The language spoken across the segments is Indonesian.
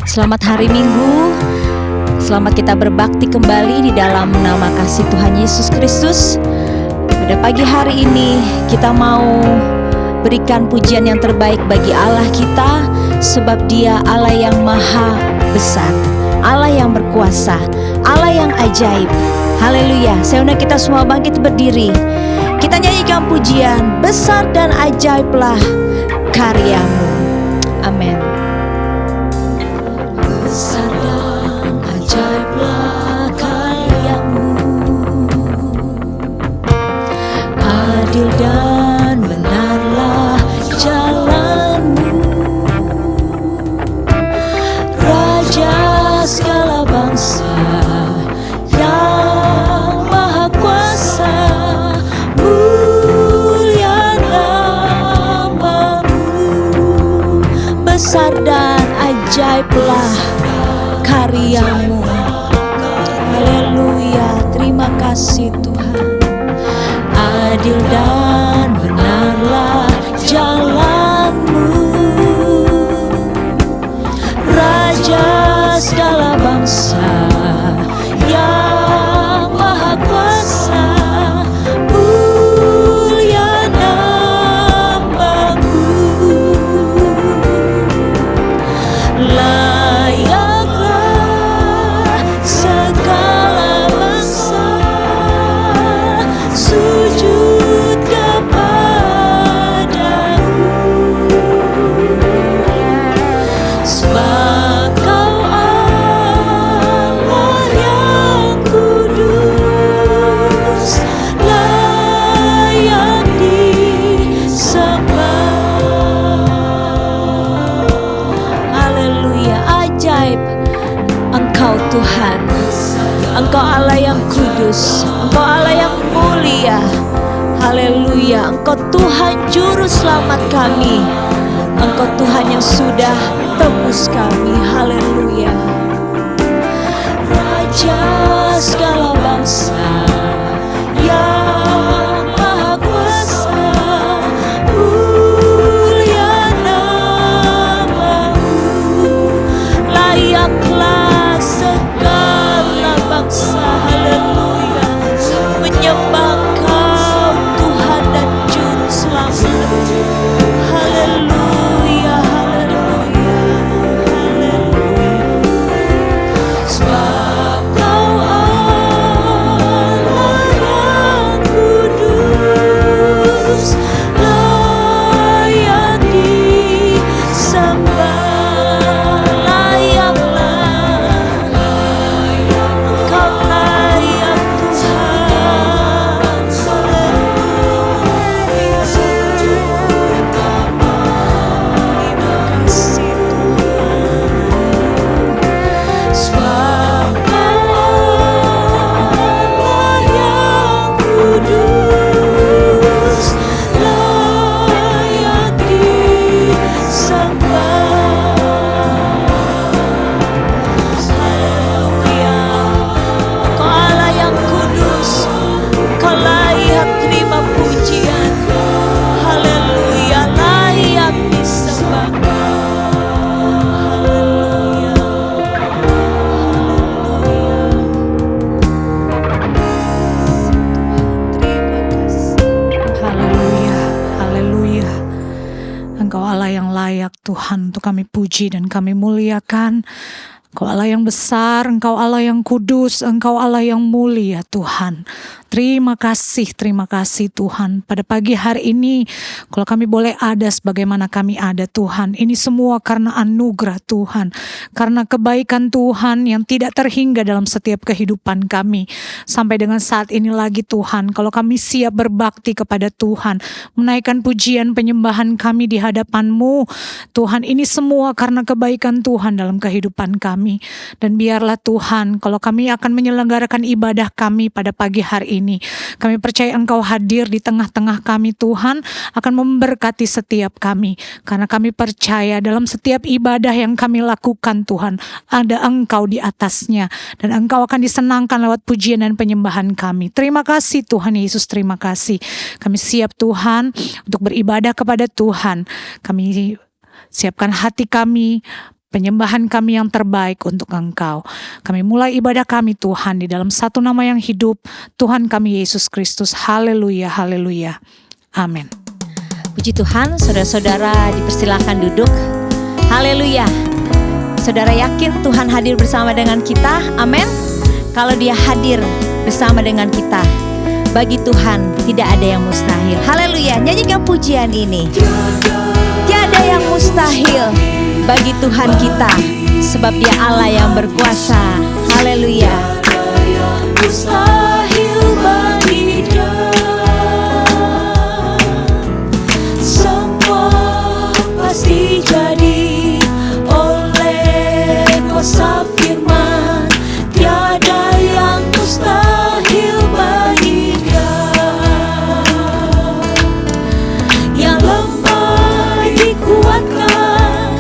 Selamat hari Minggu. Selamat kita berbakti kembali di dalam nama kasih Tuhan Yesus Kristus. Pada pagi hari ini kita mau berikan pujian yang terbaik bagi Allah kita, sebab Dia Allah yang maha besar, Allah yang berkuasa, Allah yang ajaib. Haleluya. Saya undang kita semua bangkit berdiri. Kita nyanyikan pujian, besar dan ajaiblah karyamu. Amin. Besar dan ajaiblah karyamu, adil dan benarlah jalanmu, Raja segala bangsa yang maha kuasa, mulia namamu. Besar dan ajaiblah karyamu. Haleluya, terima kasih Tuhan. Adil dan benarlah jalanmu, Raja segala bangsa yang maha kuasa, mulia namamu. Layaklah segala bangsa sujud kepadamu, sebab Kau Allah yang kudus, layak disembah. Haleluya, ajaib Engkau Tuhan. Engkau Allah yang kudus, Engkau Allah yang mulia. Haleluya, Engkau Tuhan juru selamat kami, Engkau Tuhan yang sudah tebus kami. Haleluya. Raja segala bangsa yang maha kuasa, mulia namamu. Layaklah segala bangsa, haleluya, menyembah Kau Tuhan dan juru selamat. Haleluya, haleluya, haleluya. Sebab Kau Allah yang kudus, layak disembah. Layaklah, Engkau layak Tuhan. Haleluya. Terima kasih Tuhan. Sebab Kau Allah yang kudus, layak disembah. Haleluya. Engkau Allah yang kudus, Kau layak terima pujian. Haleluya, layak disembah. Haleluya. Terima kasih. Haleluya, haleluya. Engkau Allah yang layak Tuhan untuk kami puji dan kami muliakan. Engkau Allah yang besar, Engkau Allah yang kudus, Engkau Allah yang mulia Tuhan. Terima kasih Tuhan. Pada pagi hari ini, kalau kami boleh ada sebagaimana kami ada Tuhan, ini semua karena anugerah Tuhan, karena kebaikan Tuhan yang tidak terhingga dalam setiap kehidupan kami. Sampai dengan saat ini lagi Tuhan, kalau kami siap berbakti kepada Tuhan, menaikkan pujian penyembahan kami di hadapan-Mu, Tuhan, ini semua karena kebaikan Tuhan dalam kehidupan kami. Dan biarlah Tuhan, kalau kami akan menyelenggarakan ibadah kami pada pagi hari ini, kami percaya Engkau hadir di tengah-tengah kami Tuhan, akan memberkati setiap kami. Karena kami percaya dalam setiap ibadah yang kami lakukan Tuhan, ada Engkau di atasnya. Dan Engkau akan disenangkan lewat pujian dan penyembahan kami. Terima kasih Tuhan Yesus, terima kasih. Kami siap Tuhan untuk beribadah kepada Tuhan. Kami siapkan hati kami, penyembahan kami yang terbaik untuk Engkau. Kami mulai ibadah kami Tuhan di dalam satu nama yang hidup, Tuhan kami Yesus Kristus. Haleluya, haleluya. Amin. Puji Tuhan, saudara-saudara dipersilakan duduk. Haleluya. Saudara yakin Tuhan hadir bersama dengan kita? Amin. Kalau Dia hadir bersama dengan kita, bagi Tuhan tidak ada yang mustahil. Haleluya. Nyanyikan pujian ini. Tiada yang mustahil bagi Tuhan kita, sebab Dia Allah yang berkuasa. Haleluya. Mustahil bagi Dia, semua pasti jadi oleh kuasa firman. Tiada yang mustahil bagi Dia. Yang lemah dikuatkan,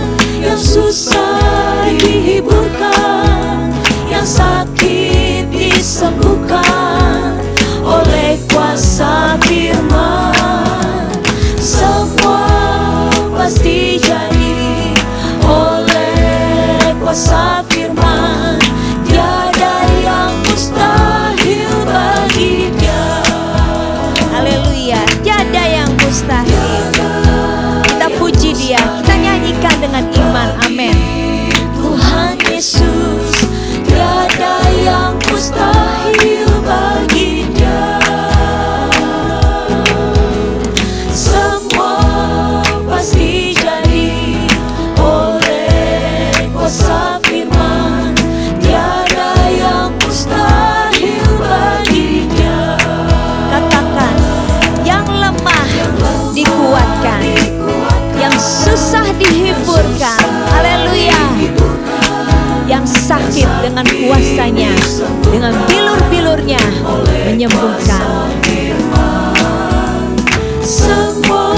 yang susah dihiburkan, yang sakit disembuhkan oleh kuasa firman. Semua pasti jadi oleh kuasa firman. Tiada yang mustahil bagi Dia. Haleluya. Tiada yang mustahil. Kita puji Dia, kita nyanyikan dengan iman. Amin. Tuhan Yesus, tiada yang mustahil bagi Dia. Semua pasti jadi oleh kuasa firman. Tiada yang mustahil bagi Dia. Katakan, yang lemah dikuatkan, yang susah dihiburkan. Haleluya. Yang sakit dengan kuasanya, dengan bilur-bilurnya menyembuhkan. Semua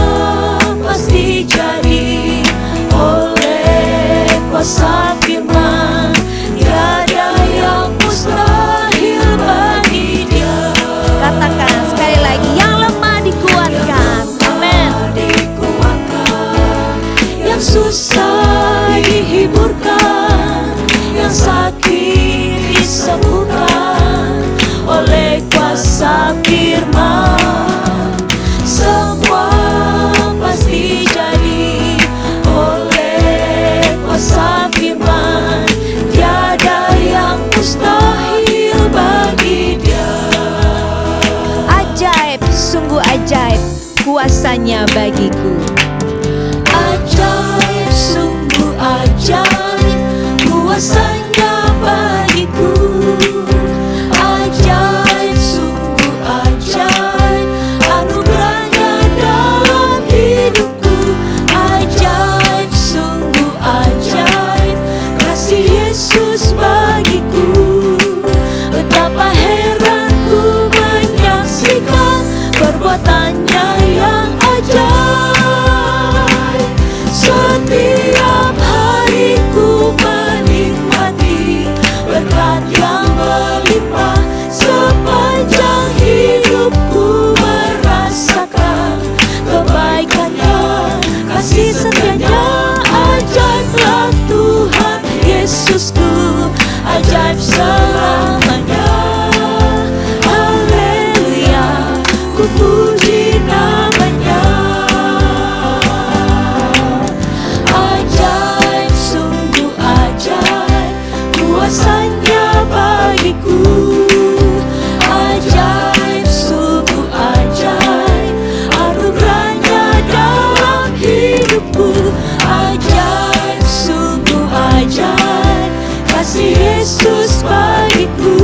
pasti jadi oleh kuasa firman. Tiada yang mustahil bagi Dia. Katakan sekali lagi, yang lemah dikuatkan. Amin. Yang susah dihiburkan, yang sakit disembuhkan oleh kuasa firman. Semua pasti jadi oleh kuasa firman. Tiada yang mustahil bagi Dia. Ajaib, sungguh ajaib kuasanya bagiku. Ajaib, sungguh ajaib kuasanya bagiku. Ajaib, sungguh ajaib anugerahnya dalam hidupku. Ajaib, sungguh ajaib kasih Yesus bagiku. Betapa heran ku menyaksikan perbuatannya yang ajaib. Setiap hari ku menikmati berkat yang melimpah. Sepanjang hidupku merasakan kebaikannya, kasih setianya. Ajaiblah Tuhan Yesusku, ajaib selamanya. Haleluya, ku puji namanya. Ajaib, sungguh ajaib kuasanya bagiku. Ajaib, sungguh ajaib anugerahnya dalam hidupku. Ajaib, sungguh ajaib kasih Yesus bagiku.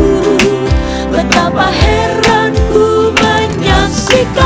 Betapa heran ku menyaksikan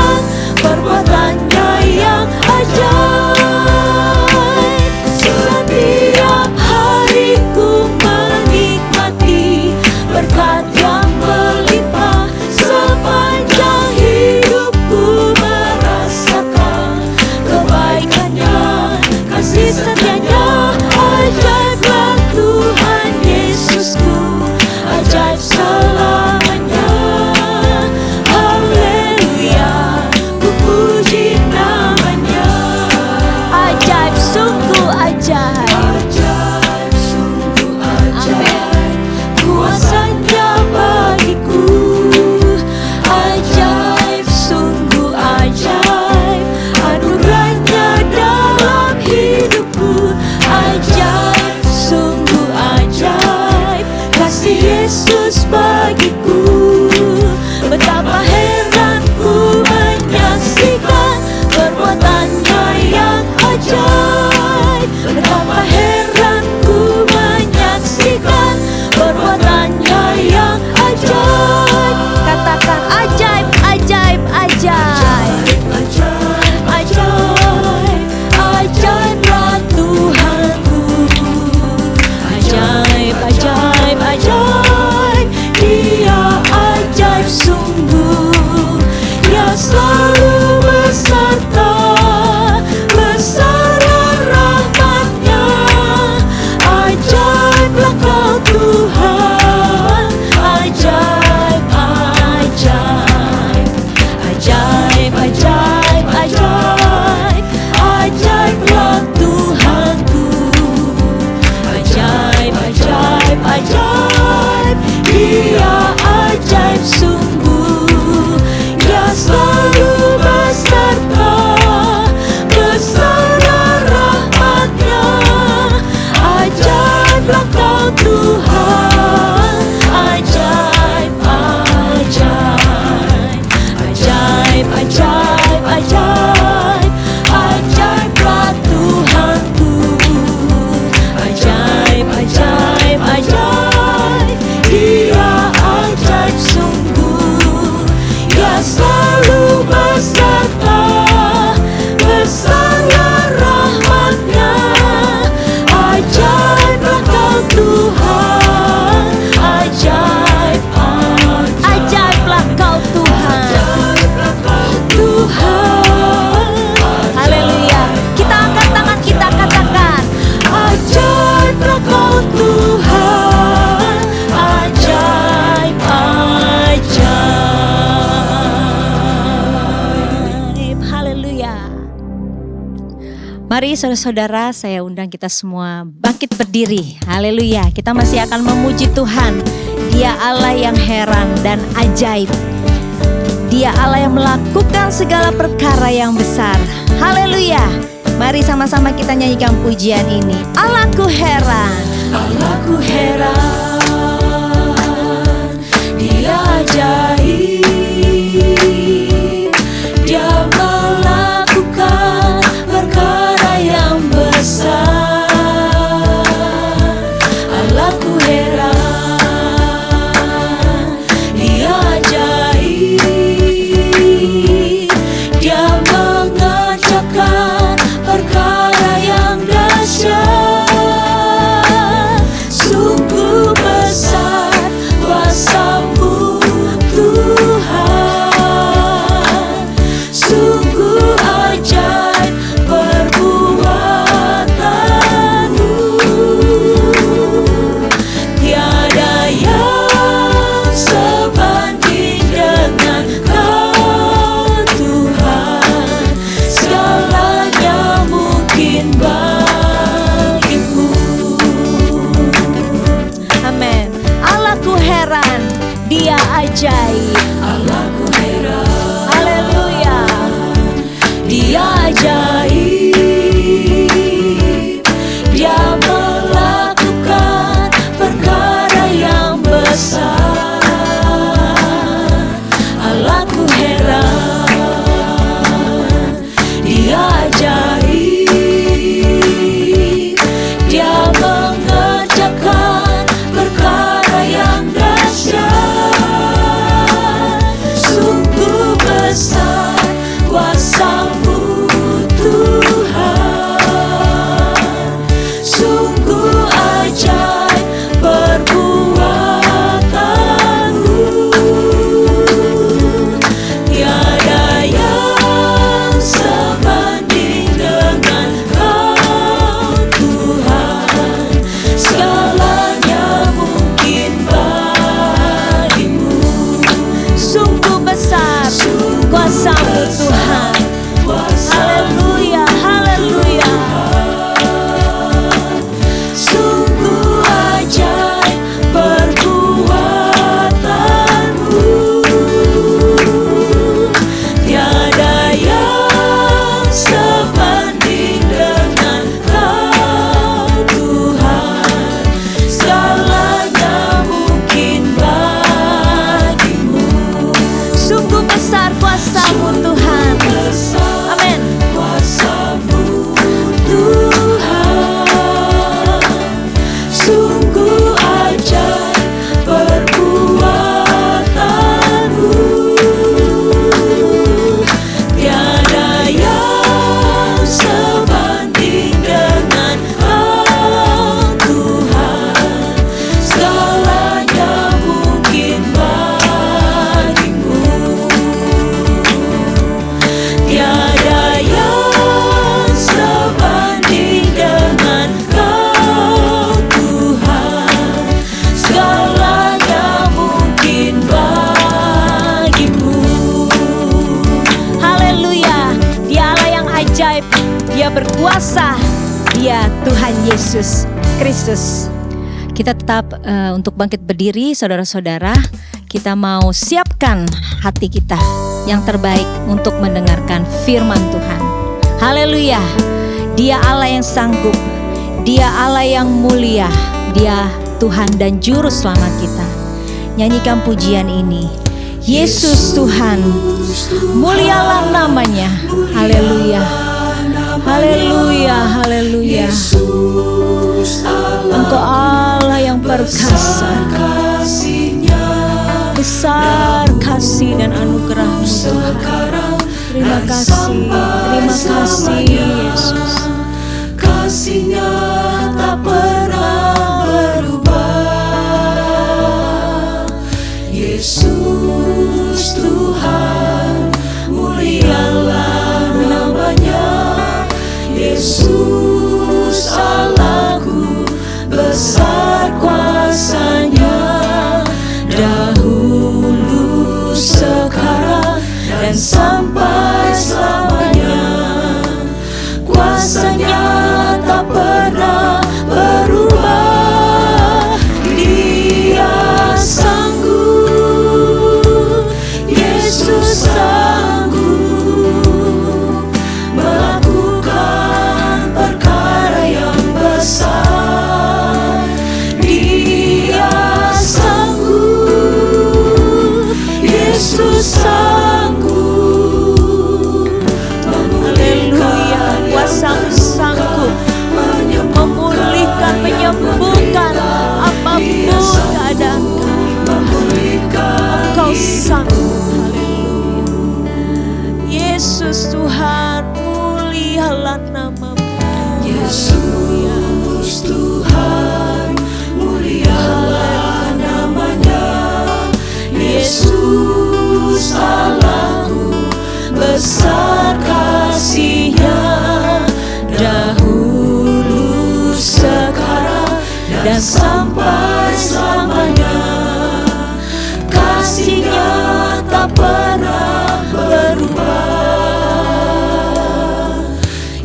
Mari saudara-saudara, saya undang kita semua bangkit berdiri. Haleluya. Kita masih akan memuji Tuhan. Dia Allah yang heran dan ajaib. Dia Allah yang melakukan segala perkara yang besar. Haleluya. Mari sama-sama kita nyanyikan pujian ini. Allahku heran. Allahku heran, Dia ajaib. Dia melakukan perkara yang besar. Allahku heran, Dia ajaib. Dia mengerjakan perkara yang dahsyat. Sungguh besar kuasa-Mu Tuhan. Sungguh ajaib perbuatan-Mu. Tiada yang sebanding dengan Kau Tuhan. Segalanya mungkin bagi-Mu. Amin. Allahku heran, Dia ajaib. Allahku heran, Haleluya. Dia ajaib. Dia melakukan perkara yang besar. Allahku heran, Dia ajaib. Dia mengerjakan perkara yang dahsyat. Sungguh besar kuasa-Mu Tuhan. Sungguh ajaib perbuatan-Mu. Tiada yang sebanding dengan Kau Tuhan. Segalanya mungkin bagi-Mu. Sungguh besar kuasa-Mu Tuhan. Haleluya, haleluya. Sungguh ajaib perbuatan-Mu. Tiada yang sebanding dengan Kau Tuhan. Segalanya mungkin bagi-Mu. Sungguh besar kuasa-Mu Tuhan. Amin. Kuasa-Mu Tuhan. Sungguh ajaib perbuatan-Mu. Tiada yang sebanding dengan Kau Tuhan. Segalanya mungkin bagi-Mu. Tiada yang sebanding dengan Kau Tuhan. Segalanya mungkin bagi-Mu. Haleluya. Dia Allah yang ajaib. Dia berkuasa. Dia Tuhan Yesus Kristus. Kita tetap untuk bangkit berdiri, saudara-saudara. Kita mau siapkan hati kita yang terbaik untuk mendengarkan firman Tuhan. Haleluya. Dia Allah yang sanggup. Dia Allah yang mulia. Dia Tuhan dan juru selamat kita. Nyanyikan pujian ini. Yesus Tuhan, mulialah namanya. Haleluya. Haleluya, haleluya. Yesus Engkau Allah yang perkasa. kasih-Nya Besar kasih dan anugerah-Mu Tuhan. sekarang Terima kasih, terima kasih Yesus. Kasih-Nya tak pernah berubah. Yesus Tuhan, mulialah namanya. Yesus Allahku, besar kuasa-Nya. Dahulu, sekarang, dan sampai selamanya. Kuasa-Nya Yesus Tuhan, mulialah nama-Mu. Yesus Tuhan, mulialah namanya. Yesus Allahku, besar kasih-Nya, dahulu, sekarang, dan sampai selamanya. Kasih-Nya tak pernah berubah.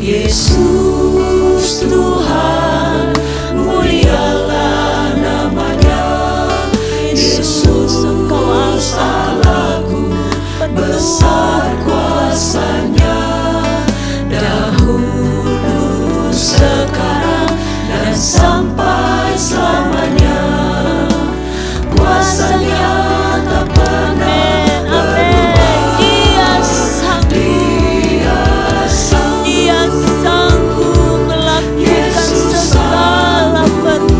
Yesus Tuhan, mulialah namanya. Yesus Allahku, besar kuasa-Nya, dahulu, sekarang, dan sampai selamanya. Kuasa-Nya tak pernah berubah. Dia sanggup melakukan segala perkara.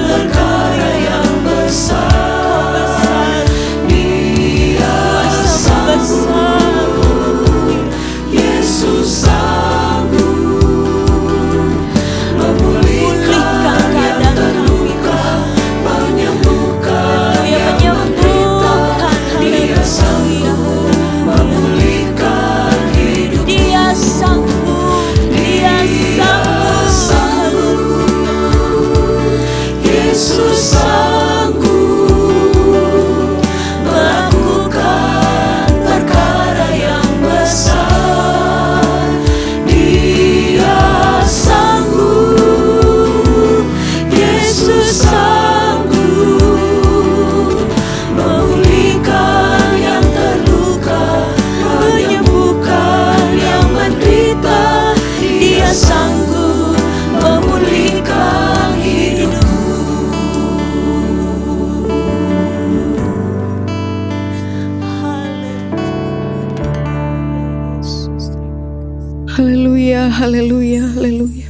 Perkara yang besar, Dia sanggup. Yesus sanggup memulihkan yang terluka, menyembuhkan yang menderita. Dia sanggup memulihkan hidup. Dia sanggup, Dia sanggup. Yesus sanggup melakukan perkara yang besar. Dia sanggup. Yesus sanggup memulihkan yang terluka, menyembuhkan yang menderita. Dia sanggup memulihkan hidupku. Haleluya, haleluya, haleluya.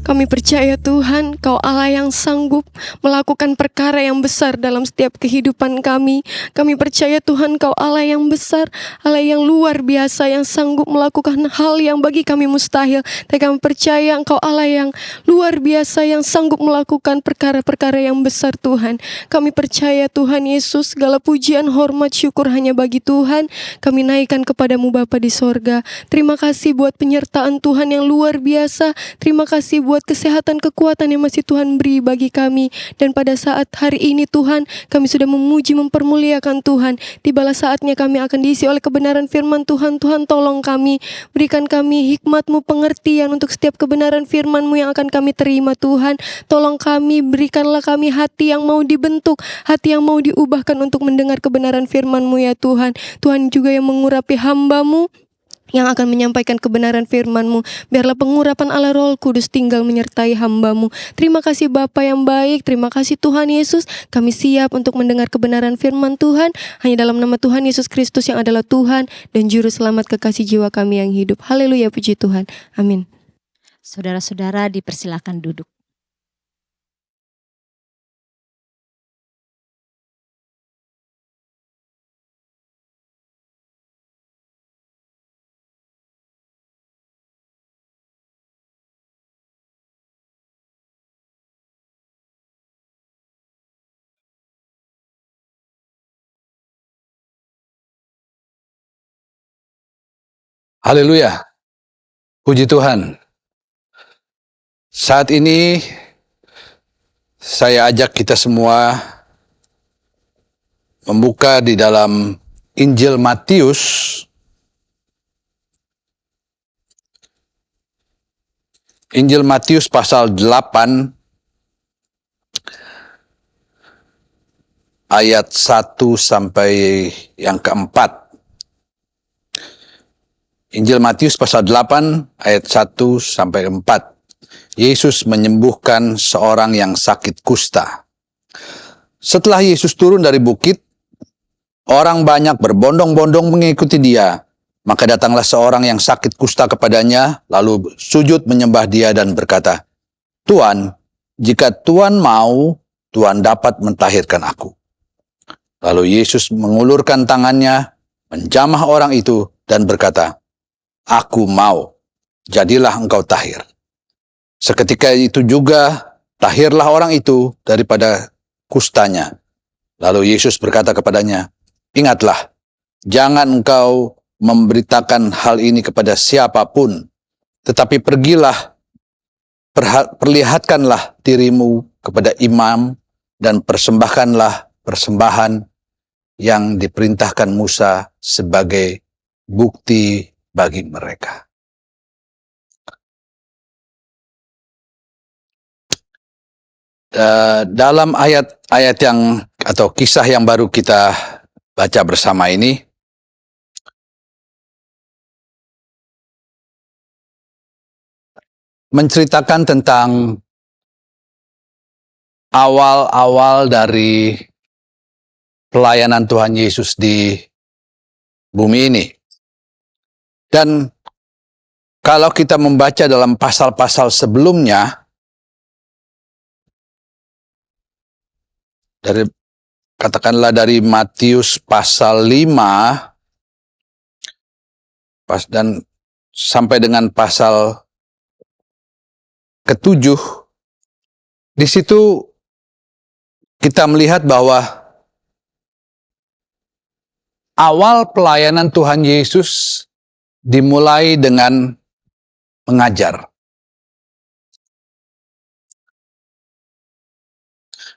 Kami percaya Tuhan, Kau Allah yang sanggup melakukan perkara yang besar dalam setiap kehidupan kami. Kami percaya Tuhan, Kau Allah yang besar, Allah yang luar biasa, yang sanggup melakukan hal yang bagi kami mustahil. Dan kami percaya Engkau Allah yang luar biasa, yang sanggup melakukan perkara-perkara yang besar Tuhan. Kami percaya Tuhan Yesus, segala pujian, hormat, syukur hanya bagi Tuhan. Kami naikkan kepadamu Bapa di sorga. Terima kasih buat penyertaan Tuhan yang luar biasa. Terima kasih buat kesehatan, kekuatan yang masih Tuhan beri bagi kami. Dan pada saat hari ini Tuhan, kami sudah memuji, mempermuliakan Tuhan. Tibalah saatnya kami akan diisi oleh kebenaran firman Tuhan. Tuhan tolong kami, berikan kami hikmat-Mu, pengertian untuk setiap kebenaran firman-Mu yang akan kami terima Tuhan. Tolong kami, berikanlah kami hati yang mau dibentuk, hati yang mau diubahkan untuk mendengar kebenaran firman-Mu ya Tuhan. Tuhan juga yang mengurapi hamba-Mu yang akan menyampaikan kebenaran firman-Mu. Biarlah pengurapan Allah Roh Kudus tinggal menyertai hamba-Mu. Terima kasih Bapa yang baik, terima kasih Tuhan Yesus. Kami siap untuk mendengar kebenaran firman Tuhan. Hanya dalam nama Tuhan Yesus Kristus yang adalah Tuhan dan Juru Selamat kekasih jiwa kami yang hidup. Haleluya, puji Tuhan. Amin. Saudara-saudara dipersilakan duduk. Haleluya, puji Tuhan. Saat ini saya ajak kita semua membuka di dalam Injil Matius pasal 8 ayat 1 sampai yang keempat. Injil Matius pasal 8 ayat 1 sampai 4. Yesus menyembuhkan seorang yang sakit kusta. Setelah Yesus turun dari bukit, orang banyak berbondong-bondong mengikuti Dia. Maka datanglah seorang yang sakit kusta kepadanya, lalu sujud menyembah Dia dan berkata, "Tuan, jika Tuan mau, Tuan dapat mentahirkan aku." Lalu Yesus mengulurkan tangannya, menjamah orang itu dan berkata, "Aku mau, jadilah engkau tahir." Seketika itu juga tahirlah orang itu daripada kustanya. Lalu Yesus berkata kepadanya, "Ingatlah, jangan engkau memberitakan hal ini kepada siapapun, tetapi pergilah, perlihatkanlah dirimu kepada imam dan persembahkanlah persembahan yang diperintahkan Musa sebagai bukti bagi mereka." Dalam ayat-ayat yang atau kisah yang baru kita baca bersama ini, menceritakan tentang awal-awal dari pelayanan Tuhan Yesus di bumi ini. Dan kalau kita membaca dalam pasal-pasal sebelumnya, katakanlah dari Matius pasal 5 dan sampai dengan pasal ke-7, di situ kita melihat bahwa awal pelayanan Tuhan Yesus dimulai dengan mengajar.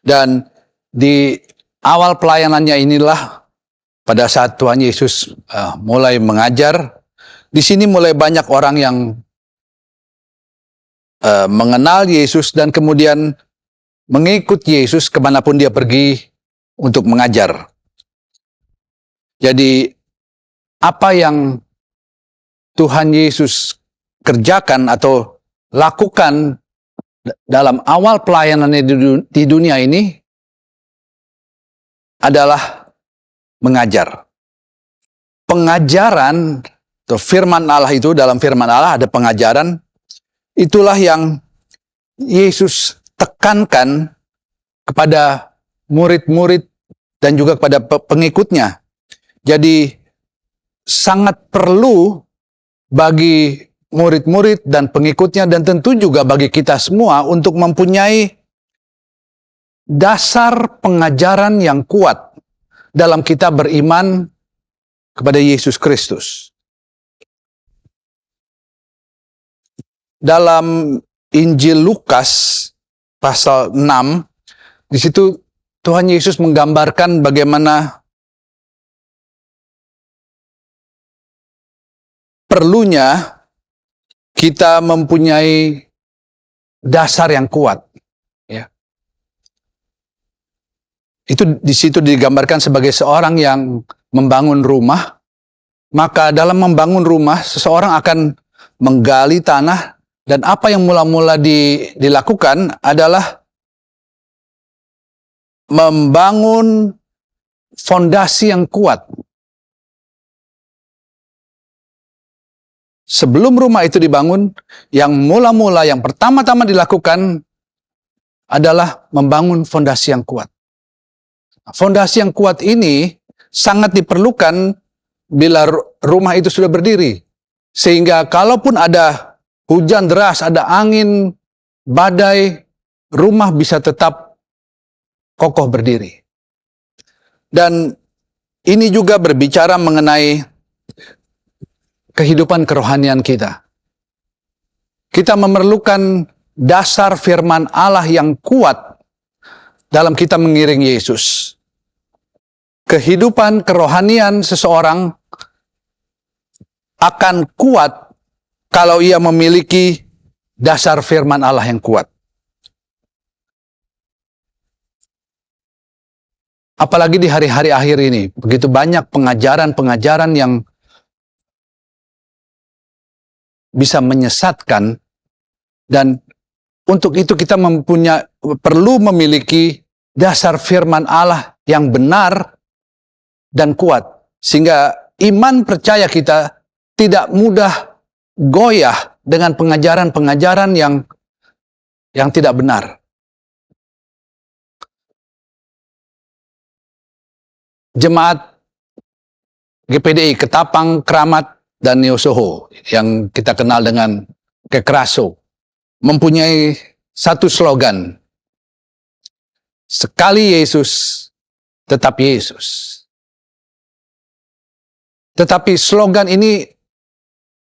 Dan di awal pelayanannya inilah pada saat Tuhan Yesus mulai mengajar, di sini mulai banyak orang yang mengenal Yesus dan kemudian mengikut Yesus kemanapun dia pergi untuk mengajar. Jadi apa yang Tuhan Yesus kerjakan atau lakukan dalam awal pelayanannya di dunia ini adalah mengajar. Pengajaran atau firman Allah itu, dalam firman Allah ada pengajaran, itulah yang Yesus tekankan kepada murid-murid dan juga kepada pengikutnya. Jadi sangat perlu bagi murid-murid dan pengikutnya dan tentu juga bagi kita semua untuk mempunyai dasar pengajaran yang kuat dalam kita beriman kepada Yesus Kristus. Dalam Injil Lukas pasal 6, di situ Tuhan Yesus menggambarkan bagaimana perlunya kita mempunyai dasar yang kuat. Ya. Itu di situ digambarkan sebagai seorang yang membangun rumah. Maka dalam membangun rumah, seseorang akan menggali tanah, dan apa yang mula-mula dilakukan adalah membangun fondasi yang kuat. Sebelum rumah itu dibangun, yang mula-mula, yang pertama-tama dilakukan adalah membangun fondasi yang kuat. Fondasi yang kuat ini sangat diperlukan bila rumah itu sudah berdiri. Sehingga kalaupun ada hujan deras, ada angin, badai, rumah bisa tetap kokoh berdiri. Dan ini juga berbicara mengenai kehidupan kerohanian kita. Kita memerlukan dasar firman Allah yang kuat dalam kita mengiring Yesus. Kehidupan kerohanian seseorang akan kuat kalau ia memiliki dasar firman Allah yang kuat. Apalagi di hari-hari akhir ini, begitu banyak pengajaran-pengajaran yang bisa menyesatkan, dan untuk itu kita perlu memiliki dasar firman Allah yang benar dan kuat, sehingga iman percaya kita tidak mudah goyah dengan pengajaran-pengajaran yang tidak benar. jemaat GPDI Ketapang, Kramat, dan Neosoho yang kita kenal dengan Kekeraso mempunyai satu slogan, sekali Yesus, tetap Yesus. Tetapi slogan ini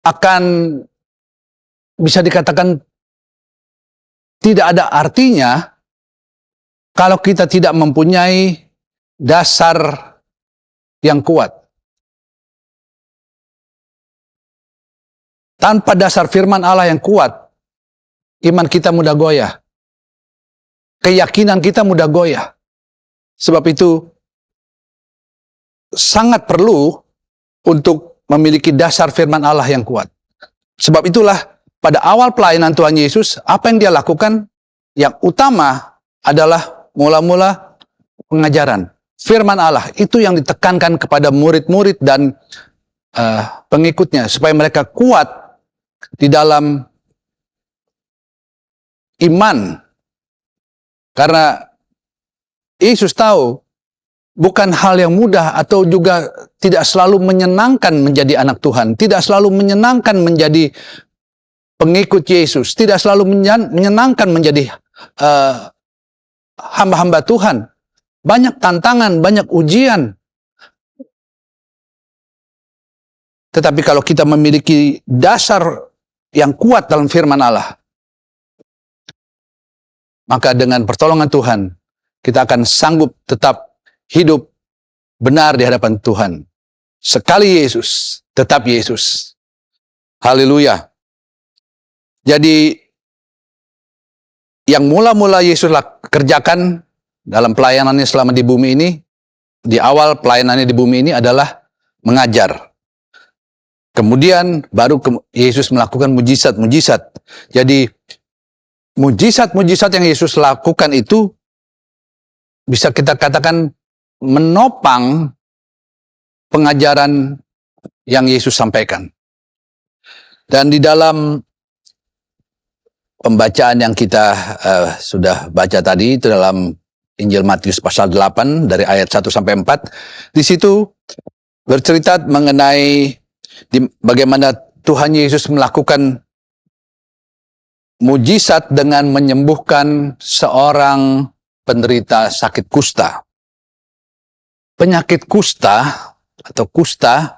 akan bisa dikatakan tidak ada artinya kalau kita tidak mempunyai dasar yang kuat. Tanpa dasar firman Allah yang kuat, iman kita mudah goyah. Keyakinan kita mudah goyah. Sebab itu sangat perlu untuk memiliki dasar firman Allah yang kuat. Sebab itulah pada awal pelayanan Tuhan Yesus, apa yang dia lakukan? Yang utama adalah mula-mula pengajaran. Firman Allah itu yang ditekankan kepada murid-murid dan pengikutnya. Supaya mereka kuat di dalam iman. Karena Yesus tahu bukan hal yang mudah atau juga tidak selalu menyenangkan menjadi anak Tuhan. Tidak selalu menyenangkan menjadi pengikut Yesus. Tidak selalu menyenangkan menjadi hamba-hamba Tuhan. Banyak tantangan, banyak ujian. Tetapi kalau kita memiliki dasar yang kuat dalam firman Allah, maka dengan pertolongan Tuhan, kita akan sanggup tetap hidup benar di hadapan Tuhan. Sekali Yesus, tetap Yesus. Haleluya. Jadi, yang mula-mula Yesus kerjakan dalam pelayanannya selama di bumi ini, di awal pelayanannya di bumi ini adalah mengajar. Kemudian baru Yesus melakukan mujizat-mujizat. Jadi, mujizat-mujizat yang Yesus lakukan itu bisa kita katakan menopang pengajaran yang Yesus sampaikan. Dan di dalam pembacaan yang kita sudah baca tadi, itu dalam Injil Matius pasal 8 dari ayat 1 sampai 4, di situ bercerita mengenai bagaimana Tuhan Yesus melakukan mujizat dengan menyembuhkan seorang penderita sakit kusta. Penyakit kusta atau kusta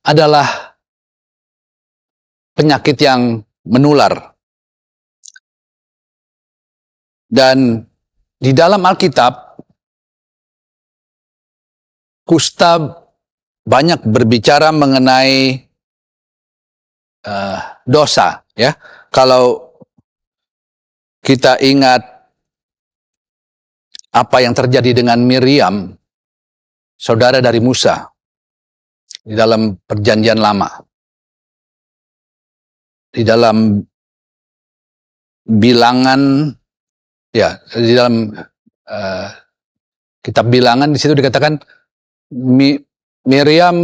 adalah penyakit yang menular. Dan di dalam Alkitab, kusta banyak berbicara mengenai dosa, ya. Kalau kita ingat apa yang terjadi dengan Miriam, saudara dari Musa, di dalam Perjanjian Lama, di dalam Bilangan, ya, di dalam kitab Bilangan di situ dikatakan Miriam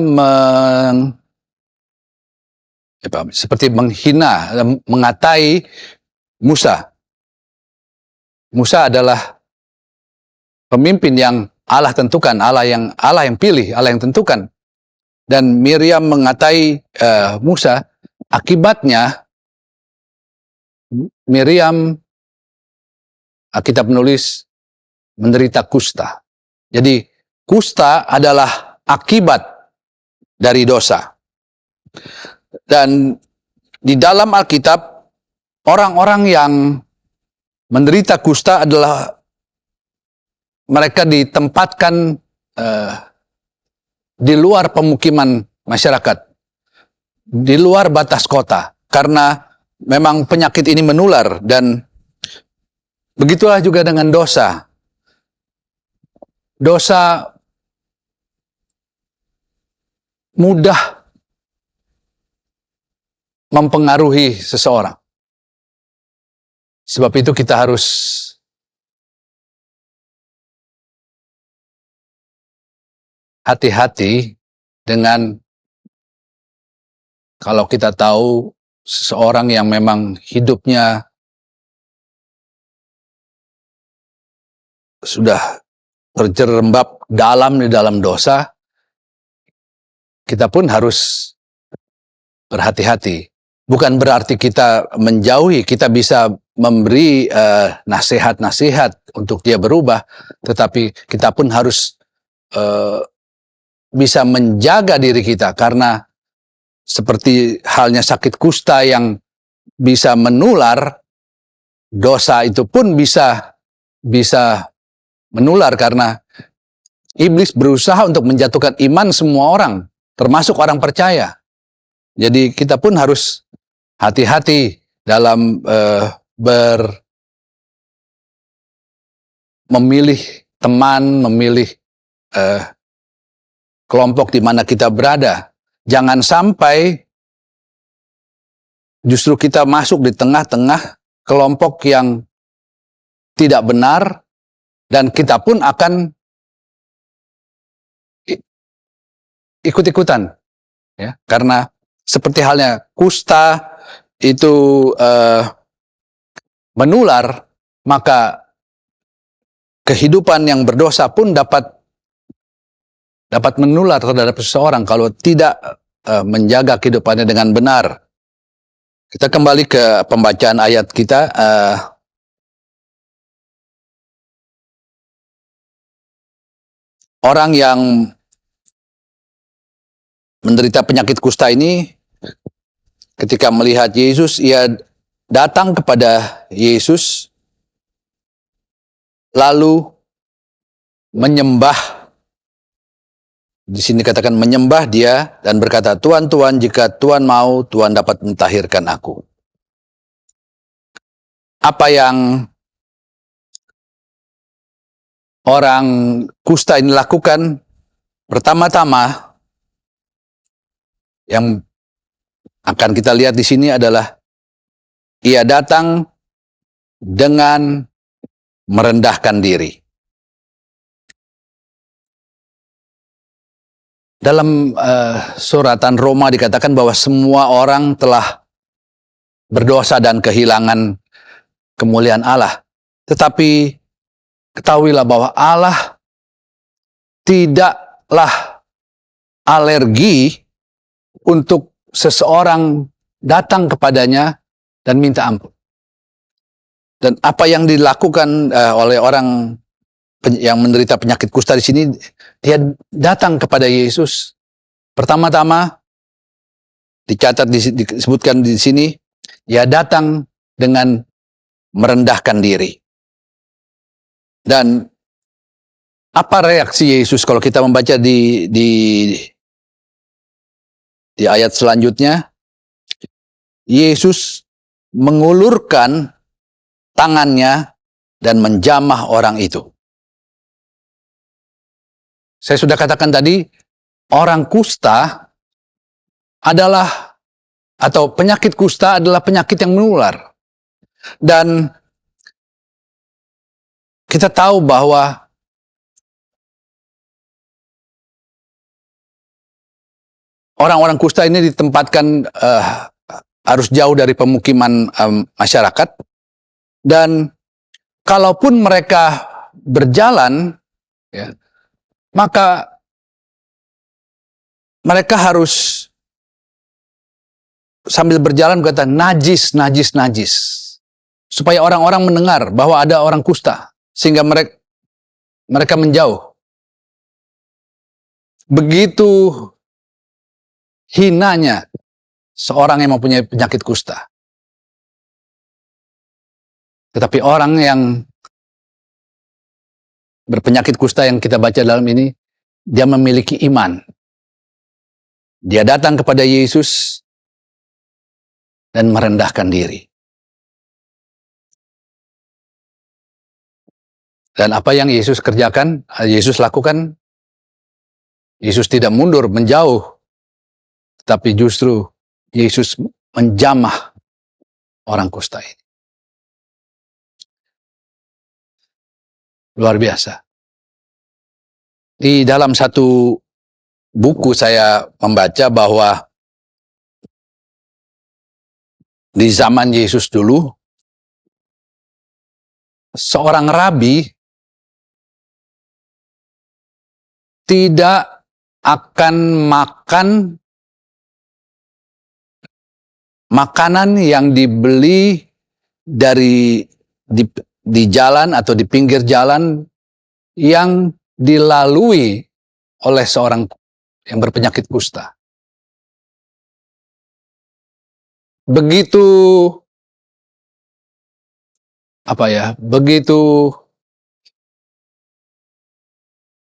seperti menghina, mengatai Musa. Musa adalah pemimpin yang Allah tentukan, Allah yang pilih, Allah yang tentukan. Dan Miriam mengatai Musa, akibatnya Miriam, Alkitab menulis, menderita kusta. Jadi kusta adalah akibat dari dosa. Dan di dalam Alkitab, orang-orang yang menderita kusta adalah mereka ditempatkan di luar pemukiman masyarakat, di luar batas kota, karena memang penyakit ini menular. Dan begitulah juga dengan dosa. Dosa mudah mempengaruhi seseorang. Sebab itu kita harus hati-hati dengan kalau kita tahu seseorang yang memang hidupnya sudah terjerembab dalam di dalam dosa, kita pun harus berhati-hati. Bukan berarti kita menjauhi, kita bisa memberi nasihat-nasihat untuk dia berubah, tetapi kita pun harus bisa menjaga diri kita, karena seperti halnya sakit kusta yang bisa menular, dosa itu pun bisa menular, karena iblis berusaha untuk menjatuhkan iman semua orang, termasuk orang percaya. Jadi kita pun harus hati-hati dalam memilih teman, memilih kelompok di mana kita berada. Jangan sampai justru kita masuk di tengah-tengah kelompok yang tidak benar, dan kita pun akan ikut-ikutan, ya. Karena seperti halnya kusta itu menular, maka kehidupan yang berdosa pun dapat menular terhadap seseorang kalau tidak menjaga kehidupannya dengan benar. Kita kembali ke pembacaan ayat kita. Orang yang menderita penyakit kusta ini, ketika melihat Yesus, ia datang kepada Yesus, lalu menyembah. Di sini katakan menyembah dia dan berkata, "Tuhan, Tuhan, jika Tuhan mau, Tuhan dapat mentahirkan aku." Apa yang orang kusta ini lakukan? Pertama-tama yang akan kita lihat di sini adalah ia datang dengan merendahkan diri. Dalam suratan Roma dikatakan bahwa semua orang telah berdosa dan kehilangan kemuliaan Allah. Tetapi ketahuilah bahwa Allah tidaklah alergi untuk seseorang datang kepadanya dan minta ampun. Dan apa yang dilakukan oleh orang yang menderita penyakit kusta di sini, dia datang kepada Yesus. Pertama-tama dicatat, disebutkan di sini, dia datang dengan merendahkan diri. Dan apa reaksi Yesus kalau kita membaca di ayat selanjutnya? Yesus mengulurkan tangannya dan menjamah orang itu. Saya sudah katakan tadi, orang kusta adalah, atau penyakit kusta adalah penyakit yang menular. Dan kita tahu bahwa orang-orang kusta ini ditempatkan harus jauh dari pemukiman masyarakat. Dan kalaupun mereka berjalan, ya, maka mereka harus sambil berjalan berkata, "Najis, najis, najis." Supaya orang-orang mendengar bahwa ada orang kusta, sehingga mereka menjauh. Begitu hinanya seorang yang mempunyai penyakit kusta. Tetapi orang yang berpenyakit kusta yang kita baca dalam ini, dia memiliki iman. Dia datang kepada Yesus dan merendahkan diri. Dan apa yang Yesus kerjakan, Yesus lakukan, Yesus tidak mundur, menjauh, tapi justru Yesus menjamah orang kusta ini. Luar biasa. Di dalam satu buku saya membaca bahwa di zaman Yesus dulu, seorang rabi tidak akan makan makanan yang dibeli di jalan atau di pinggir jalan yang dilalui oleh seorang yang berpenyakit kusta. Begitu begitu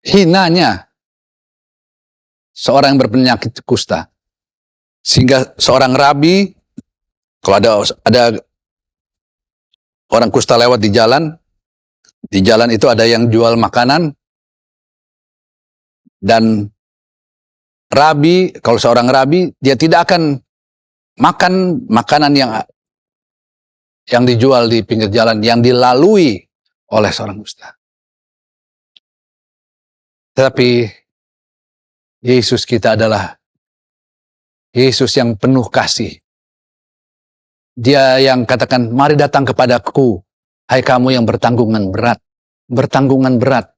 hinanya seorang yang berpenyakit kusta, sehingga seorang rabi, kalau ada orang kusta lewat di jalan itu ada yang jual makanan, dan rabi, kalau seorang rabi, dia tidak akan makan makanan yang dijual di pinggir jalan, yang dilalui oleh seorang kusta. Tetapi Yesus kita adalah Yesus yang penuh kasih. Dia yang katakan, mari datang kepadaku, hai kamu yang bertanggungan berat. Bertanggungan berat.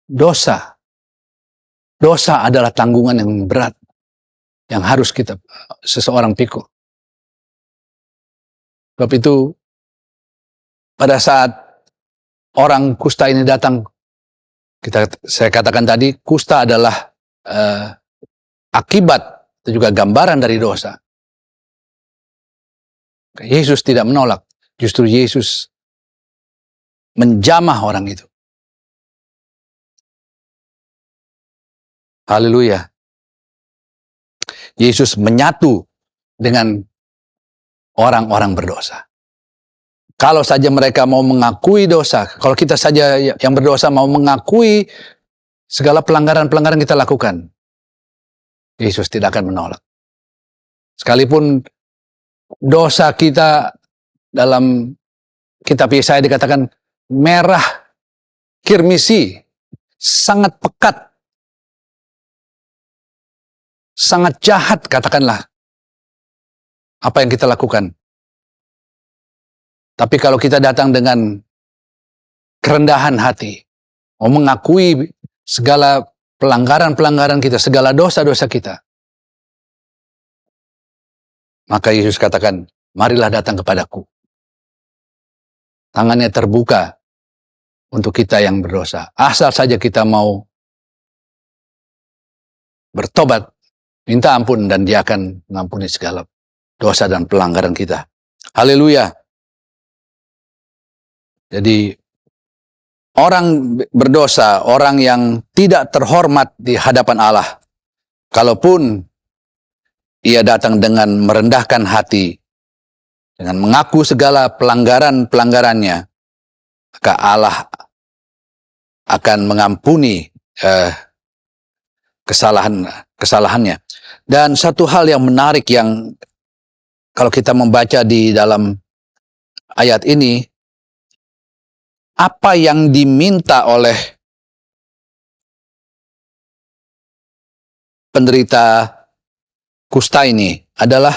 Dosa adalah tanggungan yang berat, yang harus seseorang pikul. Sebab itu, pada saat orang kusta ini datang, saya katakan tadi, kusta adalah akibat, itu juga gambaran dari dosa. Yesus tidak menolak, justru Yesus menjamah orang itu. Haleluya. Yesus menyatu dengan orang-orang berdosa. Kalau saja mereka mau mengakui dosa, kalau kita saja yang berdosa mau mengakui segala pelanggaran-pelanggaran kita lakukan, Yesus tidak akan menolak. Sekalipun dosa kita dalam kitab Yesaya dikatakan merah kirmisi, sangat pekat, sangat jahat, katakanlah apa yang kita lakukan. Tapi kalau kita datang dengan kerendahan hati, mau mengakui segala pelanggaran-pelanggaran kita, segala dosa-dosa kita, maka Yesus katakan, marilah datang kepadaku. Tangannya terbuka untuk kita yang berdosa. Asal saja kita mau bertobat, minta ampun, dan Dia akan mengampuni segala dosa dan pelanggaran kita. Haleluya. Jadi, orang berdosa, orang yang tidak terhormat di hadapan Allah, kalaupun ia datang dengan merendahkan hati, dengan mengaku segala pelanggaran-pelanggarannya, maka Allah akan mengampuni kesalahannya. Dan satu hal yang menarik yang kalau kita membaca di dalam ayat ini, apa yang diminta oleh penderita kusta ini adalah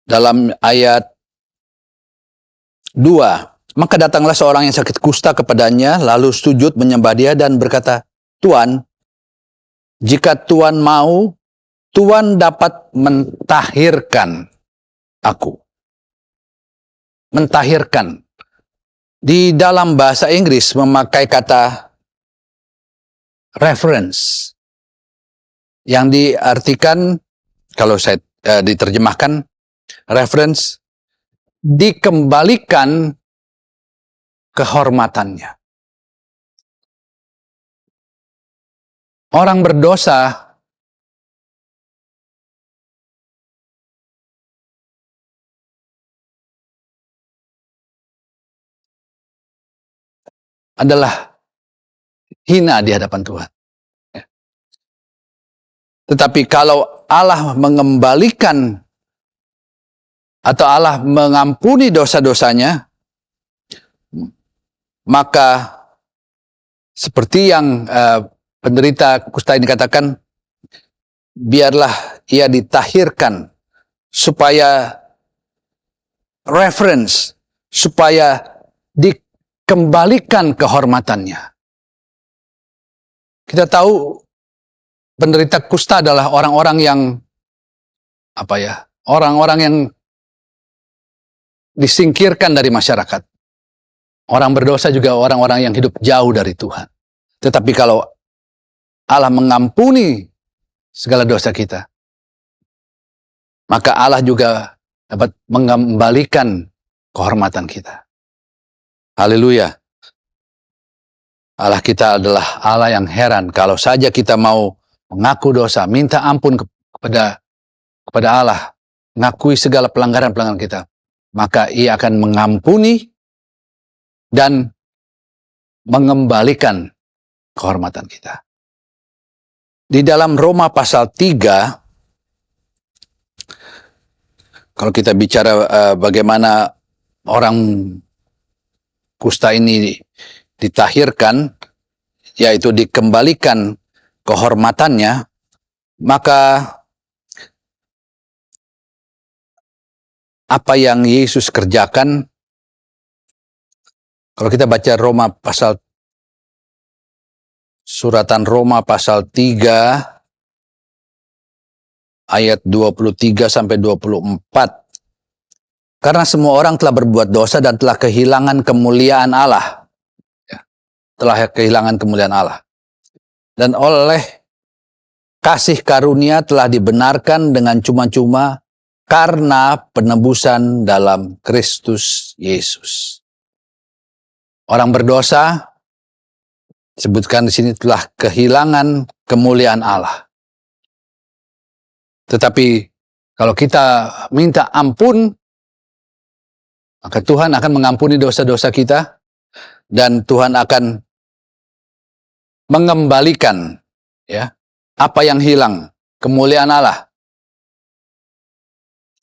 dalam ayat 2, maka datanglah seorang yang sakit kusta kepadanya, lalu sujud menyembah Dia dan berkata, Tuan, jika Tuan mau, Tuan dapat mentahirkan aku. Mentahirkan. Di dalam bahasa Inggris memakai kata reference, yang diartikan, kalau saya diterjemahkan, reference, dikembalikan kehormatannya. Orang berdosa adalah hina di hadapan Tuhan. Tetapi kalau Allah mengembalikan atau Allah mengampuni dosa-dosanya, maka seperti yang penderita kusta ini katakan, biarlah ia ditahirkan supaya reference supaya dikembalikan kehormatannya. Kita tahu penderita kusta adalah orang-orang yang orang-orang yang disingkirkan dari masyarakat. Orang berdosa juga orang-orang yang hidup jauh dari Tuhan. Tetapi kalau Allah mengampuni segala dosa kita, maka Allah juga dapat mengembalikan kehormatan kita. Haleluya. Allah kita adalah Allah yang heran. Kalau saja kita mau mengaku dosa, minta ampun kepada Allah, mengakui segala pelanggaran-pelanggaran kita, maka Ia akan mengampuni dan mengembalikan kehormatan kita. Di dalam Roma pasal 3, kalau kita bicara bagaimana orang kusta ini ditahirkan, yaitu dikembalikan kehormatannya, maka apa yang Yesus kerjakan, kalau kita baca suratan Roma pasal 3 ayat 23 sampai 24. Karena semua orang telah berbuat dosa dan telah kehilangan kemuliaan Allah. Ya, telah kehilangan kemuliaan Allah. Dan oleh kasih karunia telah dibenarkan dengan cuma-cuma karena penebusan dalam Kristus Yesus. Orang berdosa, disebutkan di sini, telah kehilangan kemuliaan Allah. Tetapi kalau kita minta ampun, maka Tuhan akan mengampuni dosa-dosa kita, dan Tuhan akan mengembalikan apa yang hilang, kemuliaan Allah.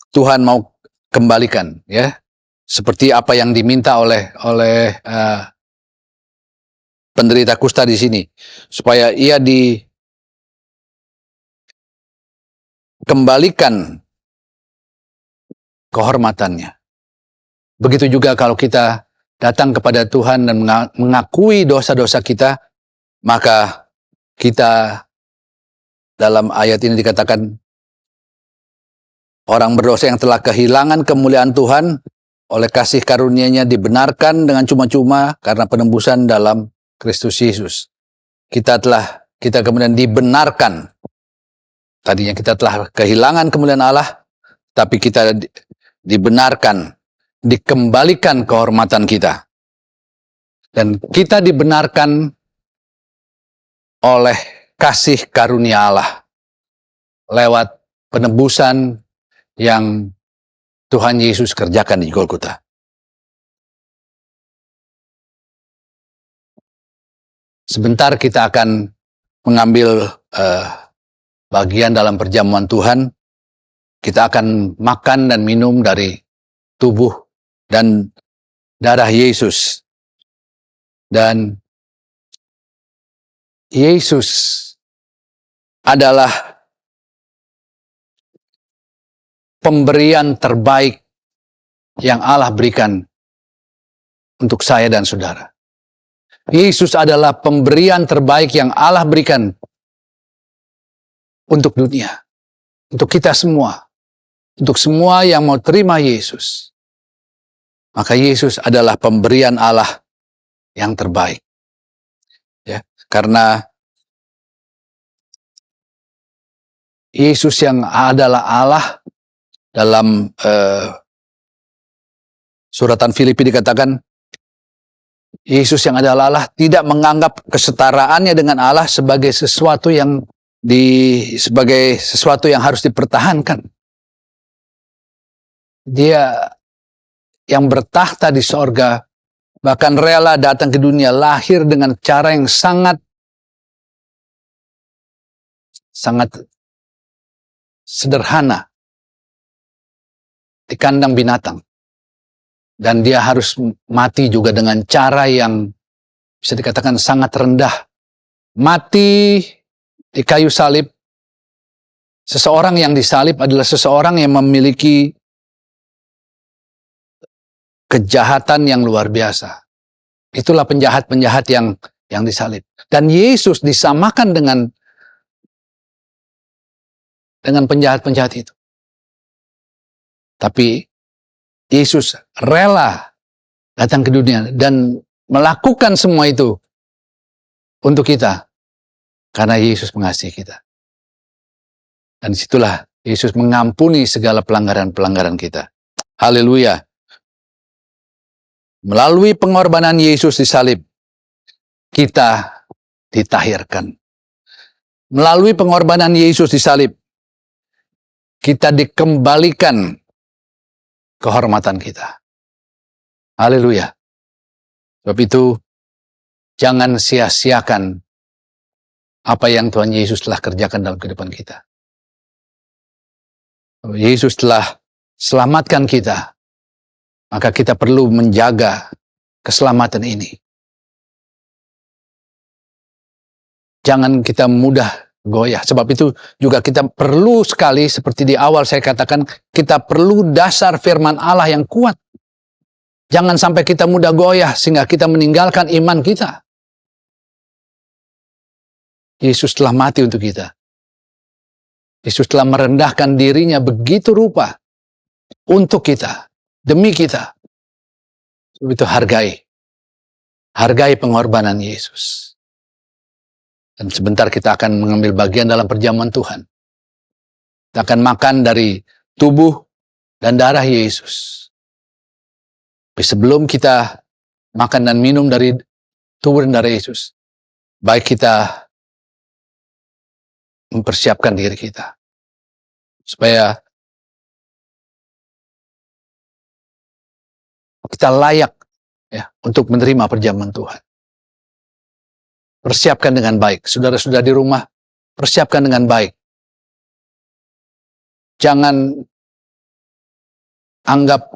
Tuhan mau kembalikan, seperti apa yang diminta oleh penderita kusta di sini, supaya ia dikembalikan kehormatannya. Begitu juga kalau kita datang kepada Tuhan dan mengakui dosa-dosa kita, maka kita, dalam ayat ini dikatakan, orang berdosa yang telah kehilangan kemuliaan Tuhan oleh kasih karunia-Nya dibenarkan dengan cuma-cuma karena penebusan dalam Kristus Yesus. Kita kemudian dibenarkan. Tadinya kita telah kehilangan kemuliaan Allah, tapi kita dibenarkan, dikembalikan kehormatan kita. Dan kita dibenarkan oleh kasih karunia Allah lewat penebusan yang Tuhan Yesus kerjakan di Golgota. Sebentar kita akan mengambil bagian dalam perjamuan Tuhan. Kita akan makan dan minum dari tubuh dan darah Yesus. Dan Yesus adalah pemberian terbaik yang Allah berikan untuk saya dan saudara. Yesus adalah pemberian terbaik yang Allah berikan untuk dunia, untuk kita semua, untuk semua yang mau terima Yesus. Maka Yesus adalah pemberian Allah yang terbaik. Ya, karena Yesus yang adalah Allah, dalam suratan Filipi dikatakan, Yesus yang adalah Allah tidak menganggap kesetaraannya dengan Allah sebagai sesuatu yang harus dipertahankan. Dia yang bertahta di sorga bahkan rela datang ke dunia, lahir dengan cara yang sangat sederhana di kandang binatang. Dan dia harus mati juga dengan cara yang bisa dikatakan sangat rendah. Mati di kayu salib. Seseorang yang disalib adalah seseorang yang memiliki kejahatan yang luar biasa. Itulah penjahat-penjahat yang disalib. Dan Yesus disamakan dengan penjahat-penjahat itu. Tapi Yesus rela datang ke dunia dan melakukan semua itu untuk kita. Karena Yesus mengasihi kita. Dan disitulah Yesus mengampuni segala pelanggaran-pelanggaran kita. Haleluya. Melalui pengorbanan Yesus disalib, kita ditahirkan. Melalui pengorbanan Yesus disalib, kita dikembalikan kehormatan kita. Haleluya. Sebab itu, jangan sia-siakan apa yang Tuhan Yesus telah kerjakan dalam kehidupan kita. Yesus telah selamatkan kita, maka kita perlu menjaga keselamatan ini. Jangan kita mudah goyah. Sebab itu juga kita perlu sekali, seperti di awal saya katakan, kita perlu dasar firman Allah yang kuat. Jangan sampai kita mudah goyah sehingga kita meninggalkan iman kita. Yesus telah mati untuk kita. Yesus telah merendahkan dirinya begitu rupa untuk kita, demi kita. Sebab itu hargai pengorbanan Yesus. Dan sebentar kita akan mengambil bagian dalam perjamuan Tuhan. Kita akan makan dari tubuh dan darah Yesus. Tapi sebelum kita makan dan minum dari tubuh dan darah Yesus, baik kita mempersiapkan diri kita supaya kita layak ya untuk menerima perjamuan Tuhan. Persiapkan dengan baik. Saudara-saudara di rumah, persiapkan dengan baik. Jangan anggap,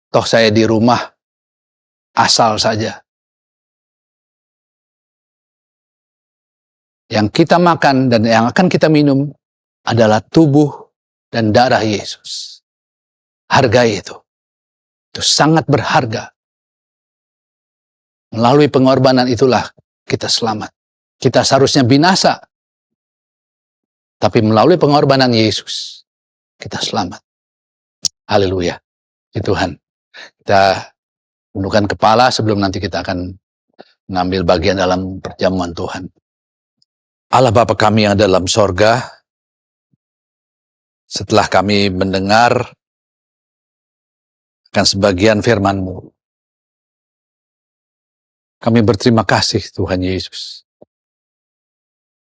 toh saya di rumah asal saja. Yang kita makan dan yang akan kita minum adalah tubuh dan darah Yesus. Hargai itu. Itu sangat berharga. Melalui pengorbanan itulah kita selamat. Kita seharusnya binasa. Tapi melalui pengorbanan Yesus, kita selamat. Haleluya. Puji Tuhan. Kita tundukkan kepala sebelum nanti kita akan mengambil bagian dalam perjamuan Tuhan. Allah Bapa kami yang ada dalam sorga, setelah kami mendengar akan sebagian firman-Mu, kami berterima kasih Tuhan Yesus.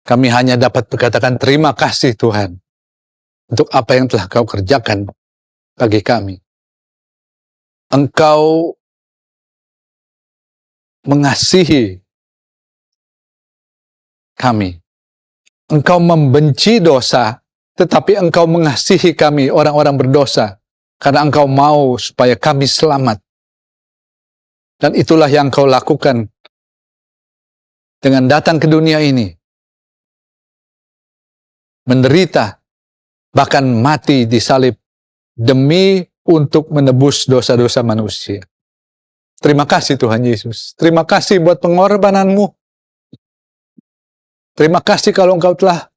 Kami hanya dapat berkatakan terima kasih Tuhan untuk apa yang telah Kau kerjakan bagi kami. Engkau mengasihi kami. Engkau membenci dosa, tetapi Engkau mengasihi kami, orang-orang berdosa, karena Engkau mau supaya kami selamat. Dan itulah yang Kau lakukan dengan datang ke dunia ini. Menderita, bahkan mati disalib, demi untuk menebus dosa-dosa manusia. Terima kasih Tuhan Yesus. Terima kasih buat pengorbanan-Mu. Terima kasih kalau Engkau telah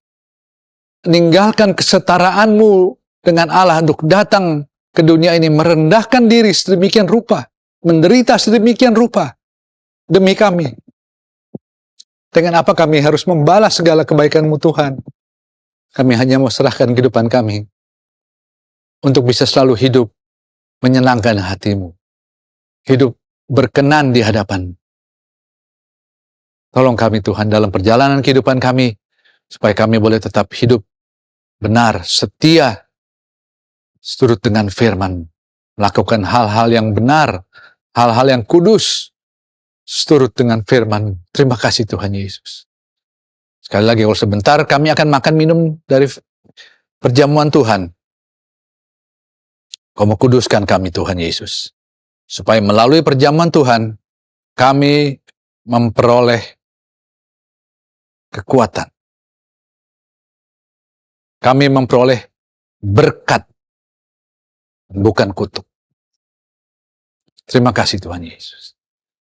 meninggalkan kesetaraanmu dengan Allah untuk datang ke dunia ini, merendahkan diri sedemikian rupa, menderita sedemikian rupa demi kami. Dengan apa kami harus membalas segala kebaikan-Mu Tuhan? Kami hanya mau serahkan kehidupan kami untuk bisa selalu hidup menyenangkan hati-Mu. Hidup berkenan di hadapan. Tolong kami Tuhan dalam perjalanan kehidupan kami, supaya kami boleh tetap hidup benar, setia, seturut dengan firman, melakukan hal-hal yang benar, hal-hal yang kudus, seturut dengan firman. Terima kasih Tuhan Yesus. Sekali lagi, kalau sebentar kami akan makan minum dari perjamuan Tuhan. Kau mau kuduskan kami Tuhan Yesus, supaya melalui perjamuan Tuhan, kami memperoleh kekuatan. Kami memperoleh berkat, bukan kutuk. Terima kasih Tuhan Yesus.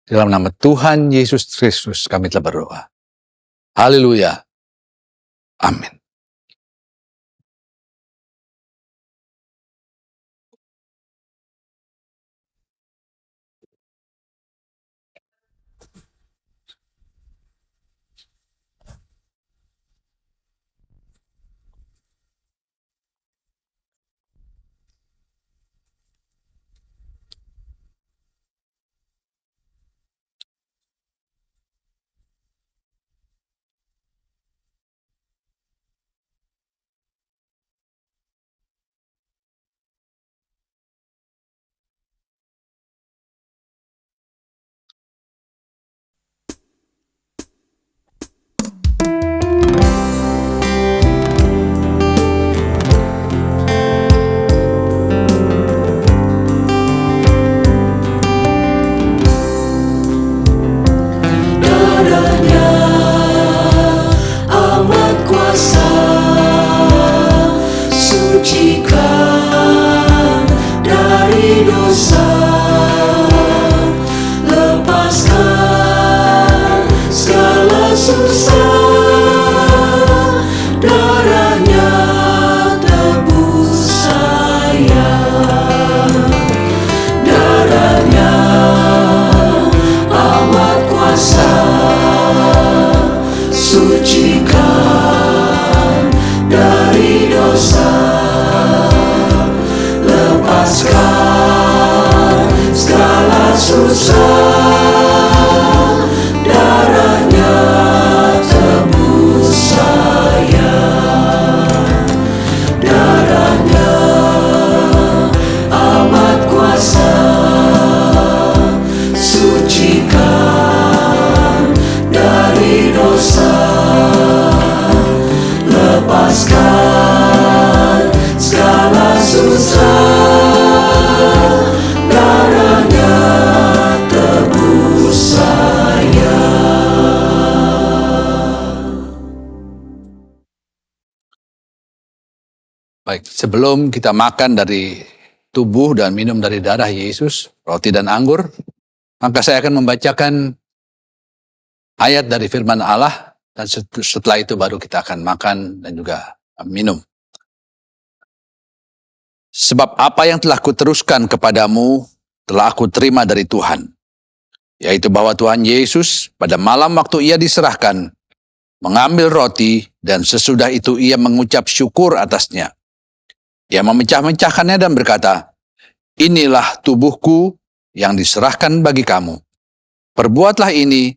Dalam nama Tuhan Yesus Kristus kami telah berdoa. Haleluya. Amin. Darahnya amat kuasa, sucikan dari dosa, lepaskan segala susah. Darahnya tebus saya, darahnya amat kuasa, sucikan dari dosa, lepaskan segala susah. Darahnya tebus saya, darahnya amat kuasa, sucikan dari dosa, lepaskan segala susah. Darahnya tebus saya. Baik, sebelum kita makan dari tubuh dan minum dari darah Yesus, roti dan anggur, maka saya akan membacakan ayat dari firman Allah, dan setelah itu baru kita akan makan dan juga minum. Sebab apa yang telah kuteruskan kepadamu, telah aku terima dari Tuhan, yaitu bahwa Tuhan Yesus pada malam waktu ia diserahkan, mengambil roti, dan sesudah itu ia mengucap syukur atasnya. Ia memecah-mecahkannya dan berkata, inilah tubuhku yang diserahkan bagi kamu. Perbuatlah ini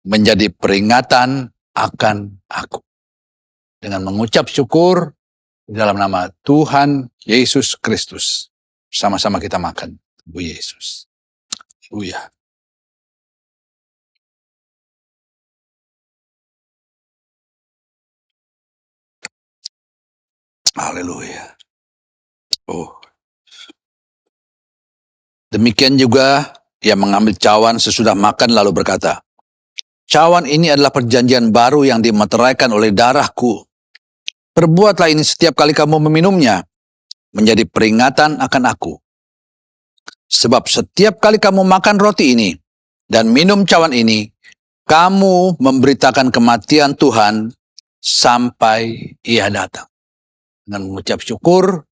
menjadi peringatan akan aku. Dengan mengucap syukur di dalam nama Tuhan Yesus Kristus. Sama-sama kita makan tubuh Yesus. Haleluya. Haleluya. Oh. Demikian juga ia mengambil cawan sesudah makan lalu berkata, cawan ini adalah perjanjian baru yang dimeteraikan oleh darahku. Perbuatlah ini setiap kali kamu meminumnya, menjadi peringatan akan aku. Sebab setiap kali kamu makan roti ini dan minum cawan ini, kamu memberitakan kematian Tuhan sampai ia datang. Dengan mengucap syukur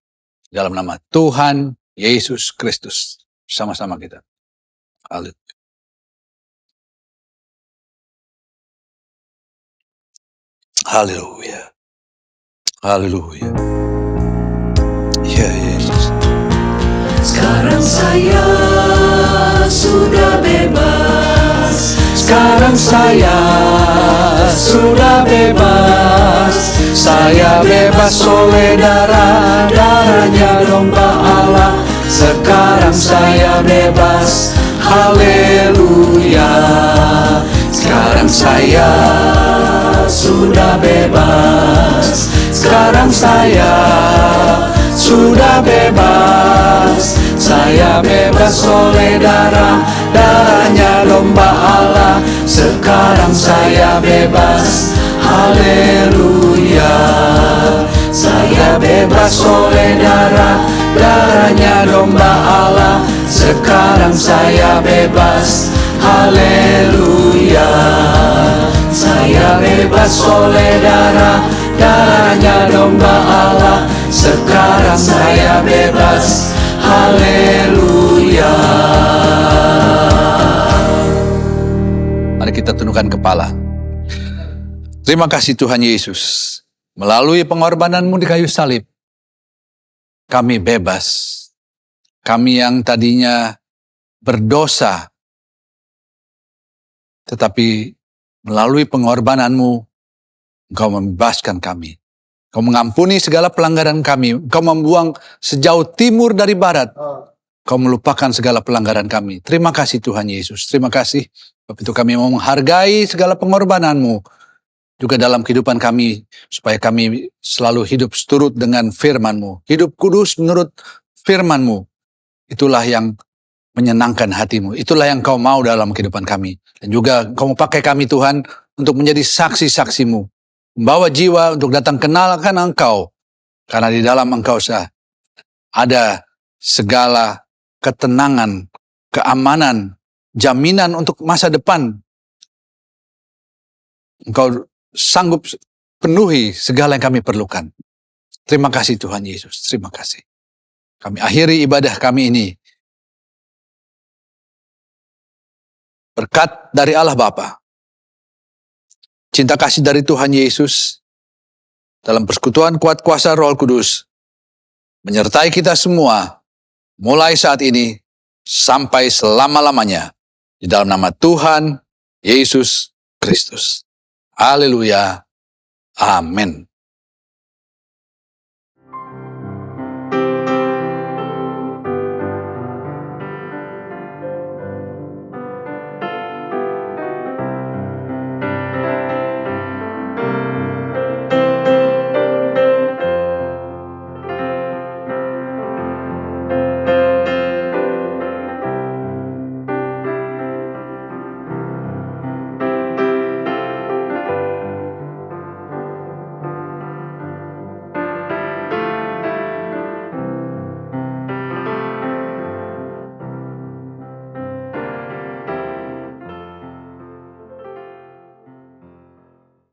dalam nama Tuhan Yesus Kristus. Sama-sama kita. Haleluya. Haleluya. Ya Yesus. Sekarang saya sudah bebas, sekarang saya sudah bebas. Saya bebas oleh darahnya domba Allah. Sekarang saya bebas, haleluya. Sekarang saya sudah bebas, sekarang saya sudah bebas. Saya bebas oleh darahnya domba Allah. Sekarang saya bebas, haleluya. Saya bebas oleh darahnya domba Allah. Sekarang sekarang saya bebas. Haleluya. Saya bebas oleh darahnya domba Allah. Sekarang saya bebas. Haleluya. Mari kita tundukkan kepala. Terima kasih Tuhan Yesus. Melalui pengorbanan-Mu di kayu salib, kami bebas. Kami yang tadinya berdosa, tetapi melalui pengorbanan-Mu, Engkau membebaskan kami. Engkau mengampuni segala pelanggaran kami. Engkau membuang sejauh timur dari barat. Engkau melupakan segala pelanggaran kami. Terima kasih Tuhan Yesus. Terima kasih. Sebab itu kami mau menghargai segala pengorbanan-Mu juga dalam kehidupan kami, supaya kami selalu hidup seturut dengan firman-Mu. Hidup kudus menurut firman-Mu. Itulah yang menyenangkan hati-Mu. Itulah yang Kau mau dalam kehidupan kami. Dan juga Kau mau pakai kami Tuhan untuk menjadi saksi-saksi-Mu. Membawa jiwa untuk datang kenalkan Engkau. Karena di dalam Engkau ada segala ketenangan, keamanan, jaminan untuk masa depan. Engkau sanggup penuhi segala yang kami perlukan. Terima kasih Tuhan Yesus. Terima kasih. Kami akhiri ibadah kami ini. Berkat dari Allah Bapa, cinta kasih dari Tuhan Yesus, dalam persekutuan kuat kuasa Roh Kudus, menyertai kita semua, mulai saat ini, sampai selama-lamanya, di dalam nama Tuhan Yesus Kristus. Haleluya. Amin.